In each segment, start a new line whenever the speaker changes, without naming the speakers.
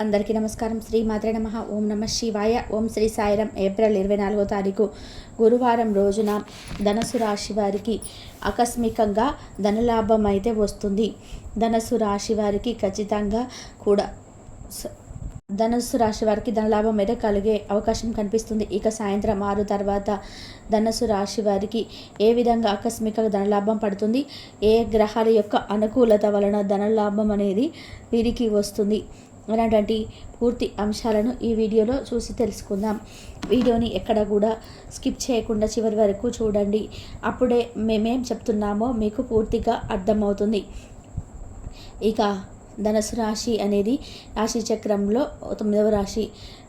అందరికీ నమస్కారం. శ్రీ మాత్రే నమః. ఓం నమ శివాయ. ఓం శ్రీ సాయిరం. ఏప్రిల్ 24వ తారీఖు గురువారం రోజున ధనస్సు రాశి వారికి ఆకస్మికంగా ధనలాభం అయితే వస్తుంది. ధనస్సు రాశి వారికి ఖచ్చితంగా కూడా ధనస్సు రాశి వారికి ధనలాభం అయితే కలిగే అవకాశం కనిపిస్తుంది. ఇక సాయంత్రం 6 తర్వాత ధనస్సు రాశి వారికి ఏ విధంగా ఆకస్మిక ధనలాభం పడుతుంది, ఏ గ్రహాల యొక్క అనుకూలత వలన ధనలాభం అనేది వీరికి వస్తుంది అనేటువంటి పూర్తి అంశాలను ఈ వీడియోలో చూసి తెలుసుకుందాం. వీడియోని ఎక్కడ కూడా స్కిప్ చేయకుండా చివరి వరకు చూడండి. అప్పుడే మేమేం చెప్తున్నామో మీకు పూర్తిగా అర్థమవుతుంది. ఇక ధనుసు రాశి అనేది రాశి చక్రంలో 9వ రాశి.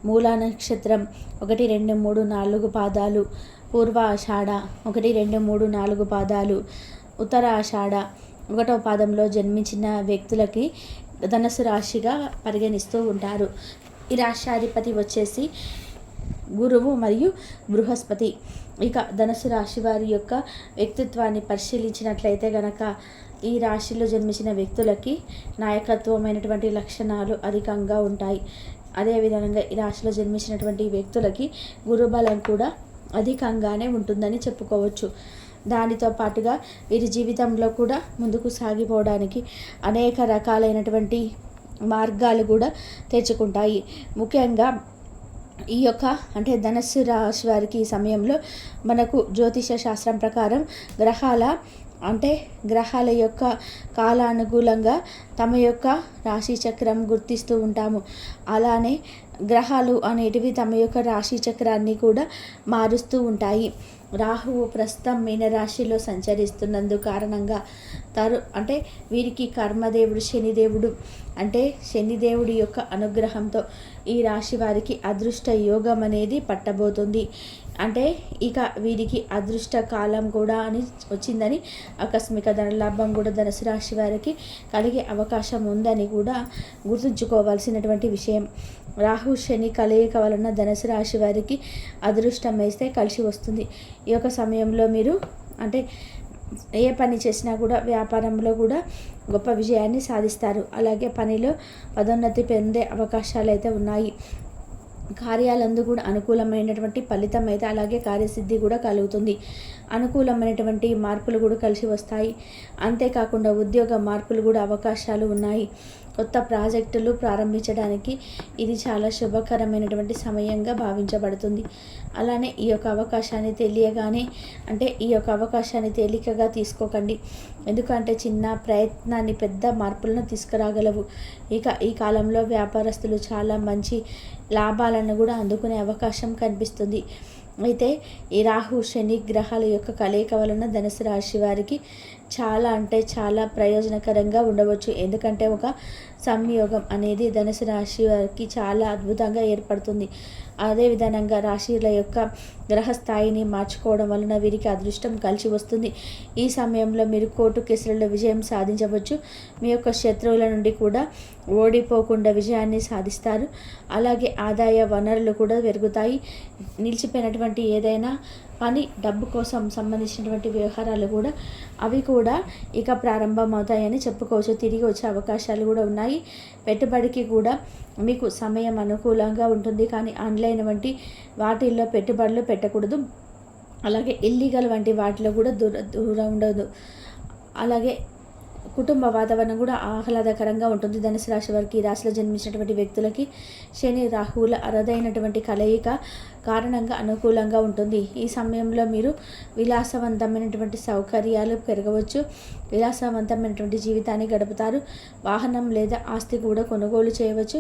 మూలా నక్షత్రం 1, 2, 3, 4 పాదాలు, పూర్వ ఆషాఢ 1, 2, 3, 4 పాదాలు, ఉత్తర ఆషాఢ 1వ పాదంలో జన్మించిన వ్యక్తులకి ధనుసు రాశిగా పరిగణిస్తూ ఉంటారు. ఈ రాష్ట్రాధిపతి వచ్చేసి గురువు మరియు బృహస్పతి. ఇక ధనుసు రాశి వారి యొక్క వ్యక్తిత్వాన్ని పరిశీలించినట్లయితే గనక ఈ రాశిలో జన్మించిన వ్యక్తులకి నాయకత్వమైనటువంటి లక్షణాలు అధికంగా ఉంటాయి. అదేవిధంగా ఈ రాశిలో జన్మించినటువంటి వ్యక్తులకి గురుబలం కూడా అధికంగానే ఉంటుందని చెప్పుకోవచ్చు. దానితో పాటుగా వీరి జీవితంలో కూడా ముందుకు సాగిపోవడానికి అనేక రకాలైనటువంటి మార్గాలు కూడా తెచ్చుకుంటాయి. ముఖ్యంగా ఈ యొక్క ధనుస్సు రాశి వారికి ఈ సమయంలో మనకు జ్యోతిష శాస్త్రం ప్రకారం గ్రహాల యొక్క కాలానుగుణంగా తమ యొక్క రాశి చక్రం గుర్తిస్తూ ఉంటాము. అలానే గ్రహాలు అనేటివి తమ యొక్క రాశి చక్రాన్ని కూడా మారుస్తూ ఉంటాయి. రాహువు ప్రస్తుతం మీనరాశిలో సంచరిస్తున్నందు కారణంగా వీరికి కర్మదేవుడు శనిదేవుడు శనిదేవుడి యొక్క అనుగ్రహంతో ఈ రాశి వారికి అదృష్ట యోగం అనేది పట్టబోతుంది. ఇక వీరికి అదృష్ట కాలం కూడా అని వచ్చిందని, ఆకస్మిక ధనలాభం కూడా ధనుసు రాశి వారికి కలిగే అవకాశం ఉందని కూడా గుర్తుంచుకోవాల్సినటువంటి విషయం. రాహు శని కలయిక వలన ధనుసు రాశి వారికి అదృష్టం వేస్తే కలిసి వస్తుంది. ఈ యొక్క సమయంలో మీరు ఏ పని చేసినా కూడా వ్యాపారంలో కూడా గొప్ప విజయాన్ని సాధిస్తారు. అలాగే పనిలో పదోన్నతి పొందే అవకాశాలు అయితే ఉన్నాయి. కార్యాలందు కూడా అనుకూలమైనటువంటి ఫలితం అయితే అలాగే కార్యసిద్ధి కూడా కలుగుతుంది. అనుకూలమైనటువంటి మార్పులు కూడా కలిసి వస్తాయి. అంతేకాకుండా ఉద్యోగ మార్పులు కూడా అవకాశాలు ఉన్నాయి. కొత్త ప్రాజెక్టులు ప్రారంభించడానికి ఇది చాలా శుభకరమైనటువంటి సమయంగా భావించబడుతుంది. అలానే ఈ యొక్క అవకాశాన్ని ఈ యొక్క అవకాశాన్ని తేలికగా తీసుకోకండి. ఎందుకంటే చిన్న ప్రయత్నాన్ని పెద్ద మార్పులను తీసుకురాగలవు. ఇక ఈ కాలంలో వ్యాపారస్తులు చాలా మంచి లాభాలను కూడా అందుకునే అవకాశం కనిపిస్తుంది. అయితే ఈ రాహు శని గ్రహాల యొక్క కలయిక వలన ధనుసు రాశి వారికి చాలా ప్రయోజనకరంగా ఉండవచ్చు. ఎందుకంటే ఒక సంయోగం అనేది ధనుసు రాశి వారికి చాలా అద్భుతంగా ఏర్పడుతుంది. అదేవిధంగా రాశిల యొక్క గ్రహస్థాయిని మార్చుకోవడం వలన వీరికి అదృష్టం కలిసి వస్తుంది. ఈ సమయంలో మీరు కోర్టు కేసులలో విజయం సాధించవచ్చు. మీ యొక్క శత్రువుల నుండి కూడా ఓడిపోకుండా విజయాన్ని సాధిస్తారు. అలాగే ఆదాయ వనరులు కూడా పెరుగుతాయి. నిలిచిపోయినటువంటి ఏదైనా పని, డబ్బు కోసం సంబంధించినటువంటి వ్యవహారాలు కూడా అవి కూడా ఇక ప్రారంభమవుతాయని చెప్పుకోవచ్చు. తిరిగి వచ్చే అవకాశాలు కూడా ఉన్నాయి. పెట్టుబడికి కూడా మీకు సమయం అనుకూలంగా ఉంటుంది. కానీ ఆన్లైన్ వంటి వాటిల్లో పెట్టుబడులు పెట్టకూడదు. అలాగే ఇల్లీగల్ వంటి వాటిలో కూడా దూరం ఉండదు. అలాగే కుటుంబ వాతావరణం కూడా ఆహ్లాదకరంగా ఉంటుంది. ధనుసు రాశి వారికి ఈ రాశిలో జన్మించినటువంటి వ్యక్తులకి శని రాహువుల అరుదైనటువంటి కలయిక కారణంగా అనుకూలంగా ఉంటుంది. ఈ సమయంలో మీరు విలాసవంతమైనటువంటి సౌకర్యాలు పెరగవచ్చు. విలాసవంతమైనటువంటి జీవితాన్ని గడుపుతారు. వాహనం లేదా ఆస్తి కూడా కొనుగోలు చేయవచ్చు.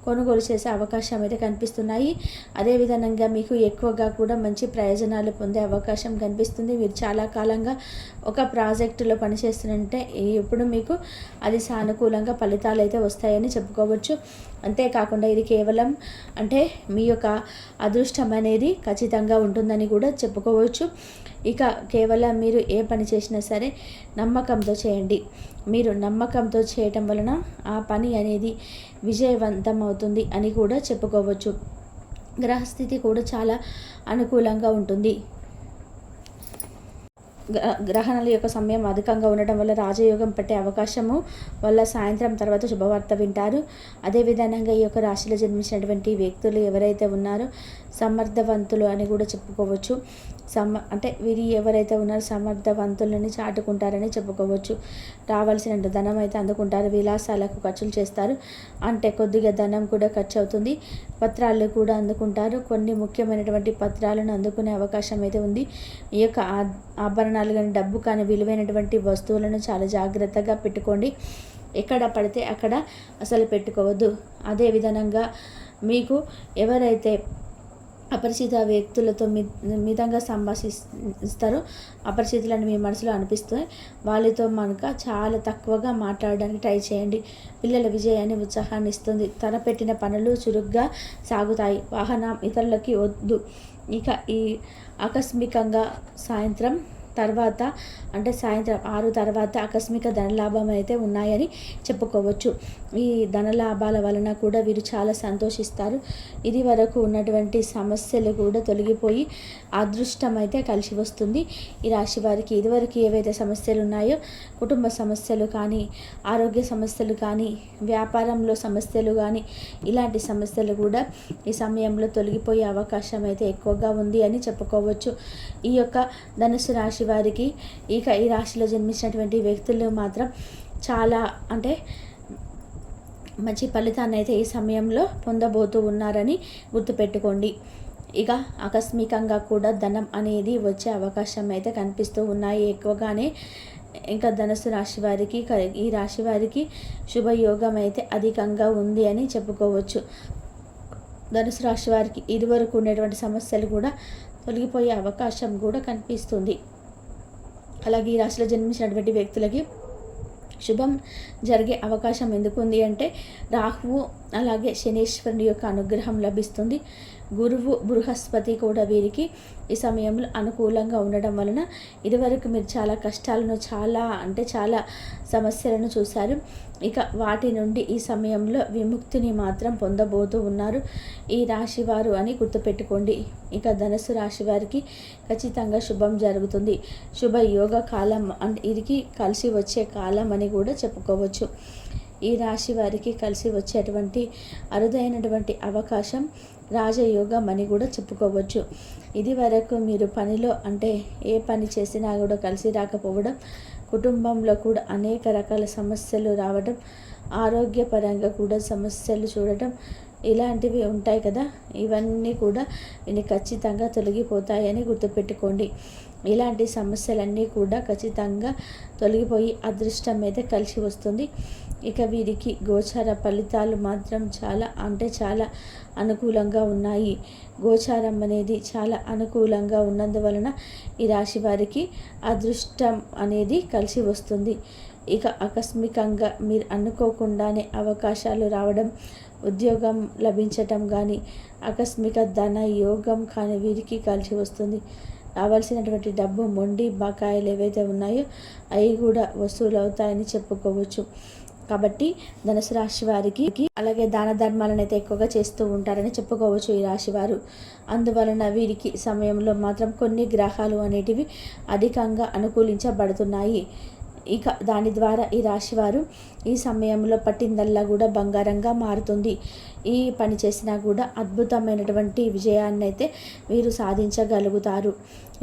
కొనుగోలు చేసే అవకాశం అయితే కనిపిస్తున్నాయి. అదేవిధంగా మీకు ఎక్కువగా కూడా మంచి ప్రయోజనాలు పొందే అవకాశం కనిపిస్తుంది. మీరు చాలా కాలంగా ఒక ప్రాజెక్టులో పనిచేస్తుంటే ఇప్పుడు మీకు అది సానుకూలంగా ఫలితాలు అయితే వస్తాయని చెప్పుకోవచ్చు. అంతేకాకుండా ఇది కేవలం మీ యొక్క అదృష్టం అనేది ఖచ్చితంగా ఉంటుందని కూడా చెప్పుకోవచ్చు. ఇక కేవలం మీరు ఏ పని చేసినా సరే నమ్మకంతో చేయండి. మీరు నమ్మకంతో చేయటం వలన ఆ పని అనేది విజయవంతం అవుతుంది అని కూడా చెప్పుకోవచ్చు. గ్రహస్థితి కూడా చాలా అనుకూలంగా ఉంటుంది. గ్రహణాల యొక్క సమయం అధికంగా ఉండటం వల్ల రాజయోగం పట్టే అవకాశము వల్ల సాయంత్రం తర్వాత శుభవార్త వింటారు. అదేవిధంగా ఈ యొక్క రాశిలో జన్మించినటువంటి వ్యక్తులు ఎవరైతే ఉన్నారో సమర్థవంతులు అని కూడా చెప్పుకోవచ్చు. అంటే వీరి ఎవరైతే ఉన్నారో సమర్థవంతులని చాటుకుంటారని చెప్పుకోవచ్చు. రావాల్సిన ధనం అయితే అందుకుంటారు. విలాసాలకు ఖర్చులు చేస్తారు. అంటే కొద్దిగా ధనం కూడా ఖర్చు అవుతుంది. పత్రాలు కూడా అందుకుంటారు. కొన్ని ముఖ్యమైనటువంటి పత్రాలను అందుకునే అవకాశం అయితే ఉంది. ఈ యొక్క ఆభరణాలు కానీ డబ్బు కానీ విలువైనటువంటి వస్తువులను చాలా జాగ్రత్తగా పెట్టుకోండి. ఎక్కడ పడితే అక్కడ అసలు పెట్టుకోవద్దు. అదేవిధంగా మీకు ఎవరైతే అపరిచిత వ్యక్తులతో మితంగా సంభాషిస్తారో అపరిచితులను మీ మనసులో అనిపిస్తే వాళ్ళతో మనక చాలా తక్కువగా మాట్లాడడానికి ట్రై చేయండి. పిల్లల విజయాన్ని ఉత్సాహాన్ని ఇస్తుంది. తలపెట్టిన పనులు చురుగ్గా సాగుతాయి. వాహనం ఇతరులకి వద్దు. ఇక ఈ ఆకస్మికంగా సాయంత్రం తర్వాత అంటే సాయంత్రం 6 తర్వాత ఆకస్మిక ధనలాభం అయితే ఉన్నాయని చెప్పుకోవచ్చు. ఈ ధనలాభాల వలన కూడా వీరు చాలా సంతోషిస్తారు. ఇది వరకు ఉన్నటువంటి సమస్యలు కూడా తొలగిపోయి అదృష్టం అయితే కలిసి వస్తుంది. ఈ రాశి వారికి ఇదివరకు ఏవైతే సమస్యలు ఉన్నాయో కుటుంబ సమస్యలు కానీ ఆరోగ్య సమస్యలు కానీ వ్యాపారంలో సమస్యలు కానీ ఇలాంటి సమస్యలు కూడా ఈ సమయంలో తొలగిపోయే అవకాశం అయితే ఎక్కువగా ఉంది అని చెప్పుకోవచ్చు. ఈ యొక్క ధనుసు రాశి వారికి ఇక ఈ రాశిలో జన్మించినటువంటి వ్యక్తులు మాత్రం చాలా అంటే మంచి ఫలితాన్ని అయితే ఈ సమయంలో పొందబోతూ ఉన్నారని గుర్తుపెట్టుకోండి. ఇక ఆకస్మికంగా కూడా ధనం అనేది వచ్చే అవకాశం అయితే కనిపిస్తూ ఉన్నాయి ఎక్కువగానే. ఇంకా ధనుసు రాశి వారికి ఈ రాశి వారికి శుభయోగం అయితే అధికంగా ఉంది అని చెప్పుకోవచ్చు. ధనుసు రాశి వారికి ఇదివరకు ఉండేటువంటి సమస్యలు కూడా తొలగిపోయే అవకాశం కూడా కనిపిస్తుంది. అలాగే ఈ రాశిలో జన్మించినటువంటి వ్యక్తులకి శుభం జరిగే అవకాశం ఎందుకు ఉంది అంటే రాహువు అలాగే శనీశ్వరుని యొక్క అనుగ్రహం లభిస్తుంది. గురువు బృహస్పతి కూడా వీరికి ఈ సమయంలో అనుకూలంగా ఉండడం వలన ఇదివరకు మీరు చాలా కష్టాలను చాలా సమస్యలను చూశారు. ఇక వాటి నుండి ఈ సమయంలో విముక్తిని మాత్రం పొందబోతూ ఉన్నారు ఈ రాశి వారు అని గుర్తుపెట్టుకోండి. ఇక ధనుసు రాశి వారికి ఖచ్చితంగా శుభం జరుగుతుంది. శుభ యోగ కాలం అంటే ఇది కలిసి వచ్చే కాలం అని కూడా చెప్పుకోవచ్చు. ఈ రాశి వారికి కలిసి వచ్చేటువంటి అరుదైనటువంటి అవకాశం రాజయోగం అని కూడా చెప్పుకోవచ్చు. ఇది వరకు మీరు పనిలో అంటే ఏ పని చేసినా కూడా కలిసి రాకపోవడం, కుటుంబంలో కూడా అనేక రకాల సమస్యలు రావడం, ఆరోగ్యపరంగా కూడా సమస్యలు చూడటం ఇలాంటివి ఉంటాయి కదా. ఇవన్నీ కూడా ఇవి ఖచ్చితంగా తొలగిపోతాయని గుర్తుపెట్టుకోండి. ఇలాంటి సమస్యలన్నీ కూడా ఖచ్చితంగా తొలగిపోయి అదృష్టం అయితే కలిసి వస్తుంది. ఇక వీరికి గోచార ఫలితాలు మాత్రం చాలా అనుకూలంగా ఉన్నాయి. గోచారం అనేది చాలా అనుకూలంగా ఉన్నందువలన ఈ రాశి వారికి అదృష్టం అనేది కలిసి వస్తుంది. ఇక ఆకస్మికంగా మీరు అనుకోకుండానే అవకాశాలు రావడం, ఉద్యోగం లభించటం కానీ ఆకస్మిక ధన యోగం కానీ వీరికి కలిసి వస్తుంది. రావాల్సినటువంటి డబ్బు మొండి బకాయిలు ఏవైతే ఉన్నాయో అవి కూడా వసూలు అవుతాయని చెప్పుకోవచ్చు. కాబట్టి ధనుసు రాశి వారికి అలాగే దాన ధర్మాలను అయితే ఎక్కువగా చేస్తూ ఉంటారని చెప్పుకోవచ్చు ఈ రాశివారు. అందువలన వీరికి సమయంలో మాత్రం కొన్ని గ్రహాలు అనేటివి అధికంగా అనుకూలించబడుతున్నాయి. ఇక దాని ద్వారా ఈ రాశివారు ఈ సమయంలో పట్టిందల్లా కూడా బంగారంగా మారుతుంది. ఈ పని చేసినా కూడా అద్భుతమైనటువంటి విజయాన్ని అయితే వీరు సాధించగలుగుతారు.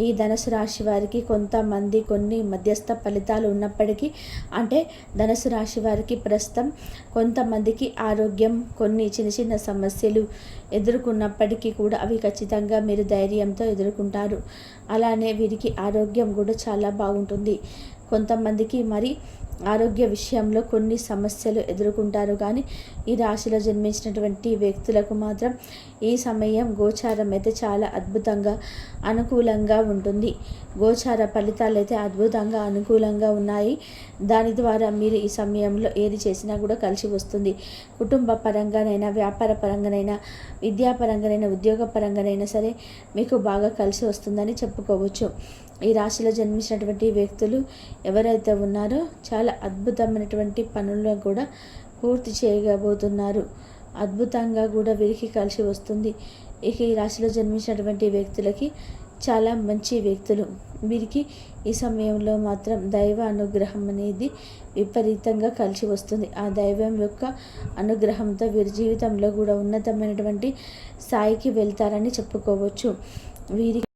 ఈ ధనుసు రాశి వారికి కొంతమంది కొన్ని మధ్యస్థ ఫలితాలు ఉన్నప్పటికీ అంటే ధనుసు రాశి వారికి ప్రస్తుతం కొంతమందికి ఆరోగ్యం కొన్ని చిన్న సమస్యలు ఎదుర్కొన్నప్పటికీ కూడా అవి ఖచ్చితంగా మీరు ధైర్యంతో ఎదుర్కొంటారు. అలానే వీరికి ఆరోగ్యం కూడా చాలా బాగుంటుంది. కొంతమందికి మరి ఆరోగ్య విషయంలో కొన్ని సమస్యలు ఎదుర్కొంటారు. కానీ ఈ రాశిలో జన్మించినటువంటి వ్యక్తులకు మాత్రం ఈ సమయం గోచారం అయితే చాలా అద్భుతంగా అనుకూలంగా ఉంటుంది. గోచార ఫలితాలు అయితే అద్భుతంగా అనుకూలంగా ఉన్నాయి. దాని ద్వారా మీరు ఈ సమయంలో ఏది చేసినా కూడా కలిసి వస్తుంది. కుటుంబ పరంగానైనా, వ్యాపార పరంగానైనా, విద్యాపరంగానైనా, ఉద్యోగ పరంగానైనా సరే మీకు బాగా కలిసి వస్తుందని చెప్పుకోవచ్చు. ఈ రాశిలో జన్మించినటువంటి వ్యక్తులు ఎవరైతే ఉన్నారో చాలా అద్భుతమైనటువంటి పనులను కూడా పూర్తి చేయబోతున్నారు. అద్భుతంగా కూడా వీరికి కలిసి వస్తుంది. ఇక ఈ రాశిలో జన్మించినటువంటి వ్యక్తులకి చాలా మంచి వ్యక్తులు. వీరికి ఈ సమయంలో మాత్రం దైవ అనుగ్రహం అనేది విపరీతంగా కలిసి వస్తుంది. ఆ దైవం యొక్క అనుగ్రహంతో వీరి జీవితంలో కూడా ఉన్నతమైనటువంటి స్థాయికి వెళ్తారని చెప్పుకోవచ్చు. వీరికి